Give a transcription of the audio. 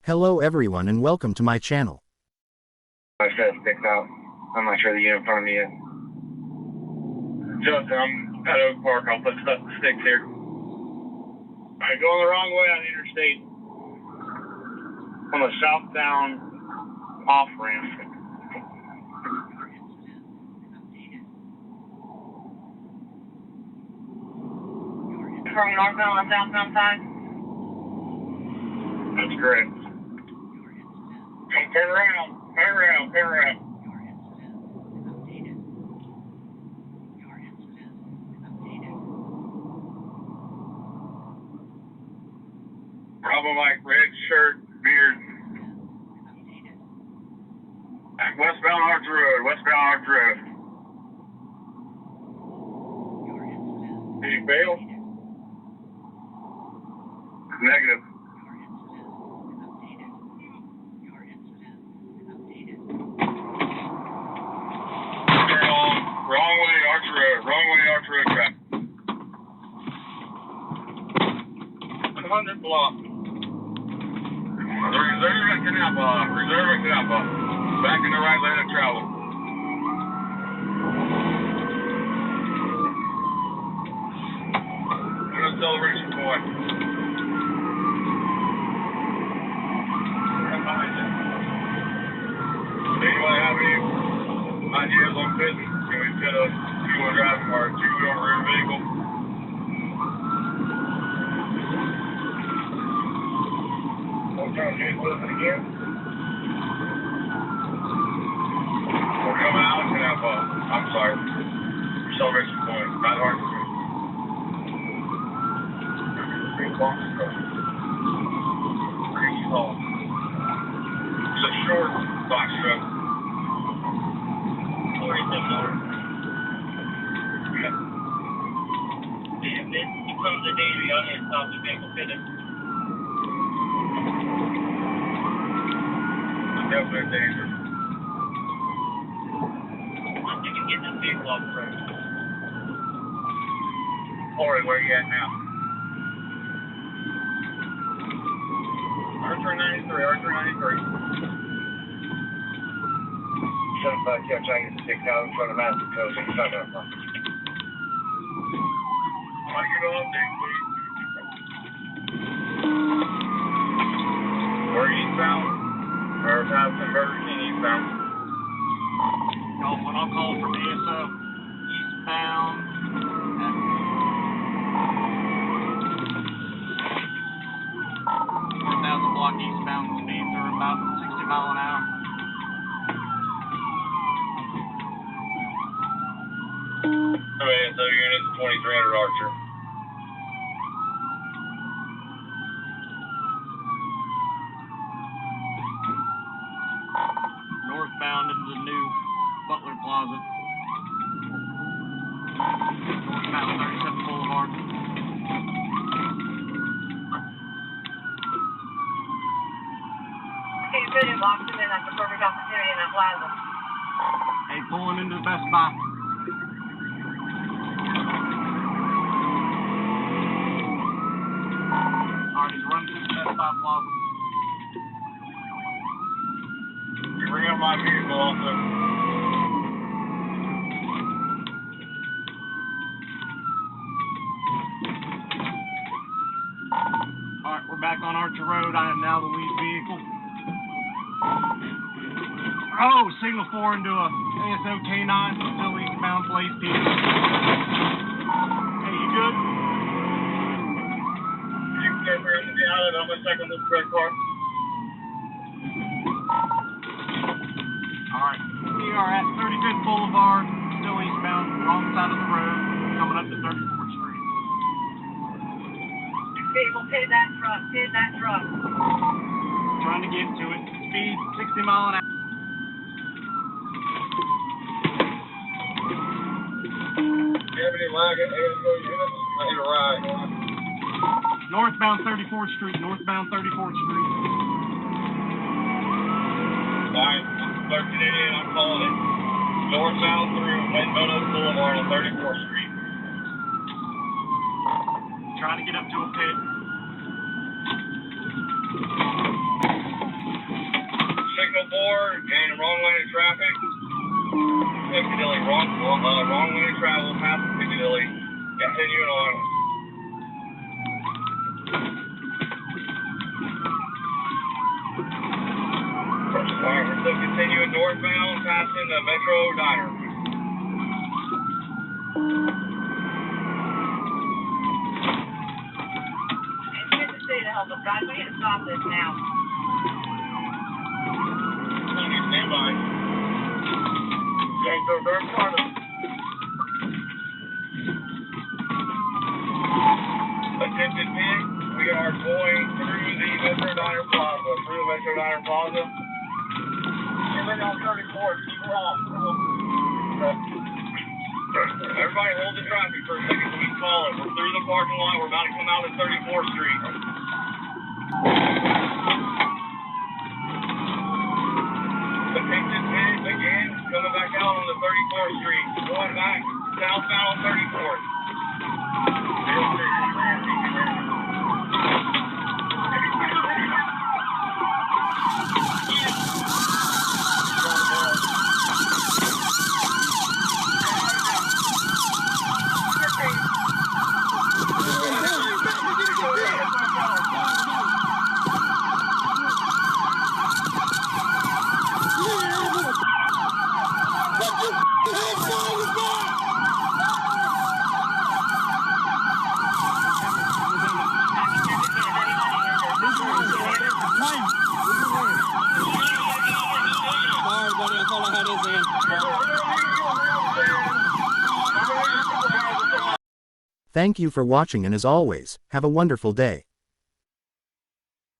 Hello everyone and welcome to my channel. I said sticks out. I'm not sure the unit in front of me yet. Justin, I'm at Oak Park. I'll put sticks here. Alright, going the wrong way on the interstate. On the southbound off ramp. From northbound on southbound side? That's correct. Hey, turn around. Turn around. Turn around. Bravo Mike, red shirt, beard. Westbound Arch Road. Westbound Arch Road. Did you fail? Negative. Wrong way, Arch Road. Wrong way, Arch Road track. 100 block. Reserve at Canal Block. Reserve at Canal Block. Back in the right lane of travel. Celebration point. Right behind you. Anybody have any ideas on business? Can we set a two-wheel drive or a two-wheel rear vehicle? What kind of vehicle is it again? We're coming out of Canal Block. I'm sorry. Celebration point. Not hard to see. Box truck. Pretty tall. It's a short box truck. 46 dollars. Yeah. If it becomes a daily, I'll need to stop the vehicle fitted. It's definitely a danger. I'm thinking get this vehicle off the road. Corey, where are you at now? R393, R393. 75, yeah, trying to get the stick out in front of Madison Coast. He's not going to find it. I'll give an update, please. We're eastbound. Or Madison Burger King eastbound. When I'll call from ESO eastbound. 1,000 block eastbound speeds are about 60 mile an hour. Okay, so units 2300 Archer. Northbound into the new Butler Plaza. Northbound 37 Boulevard. Okay, good in Washington. That's the perfect opportunity in that plaza. Hey, pulling into the Best Buy. Alright, he's running through the Best Buy Plaza. You bring up my vehicle also. Alright, we're back on Archer Road. I am now the lead vehicle. Oh, signal 4 into a ASO K9, still eastbound, Blaze P. Hey, you good? You can get where in the island. I'm going to check on this red car. Alright, we are at 35th Boulevard, still eastbound, wrong side of the road, coming up to 34th Street. Vehicle, pit that truck, pit that truck. Trying to get to it. Speed 60 mile an hour. Do you have any lag at ASO units? I need a ride. Northbound 34th Street, northbound 34th Street. Alright, 1388, I'm calling it. Northbound through Meadows Boulevard on 34th Street. Trying to get up to a pit. and wrong lane of traffic. Piccadilly, wrong lane of travel past Piccadilly. Continuing on. Alright, we're still continuing northbound, passing the Metro Diner. And here's the city to help us, guys. We need to stop this now. Stand by. Okay, so third corner. Attempted pit. We are going through the Metro Diner Plaza. We're on 34. Keep her off. Everybody hold the traffic for a second so we can call it. We're through the parking lot. We're about to come out at 34th Street. Attempted pit again. Coming back out on the 34th Street. Going back southbound on 34th. Thank you for watching, and as always, have a wonderful day.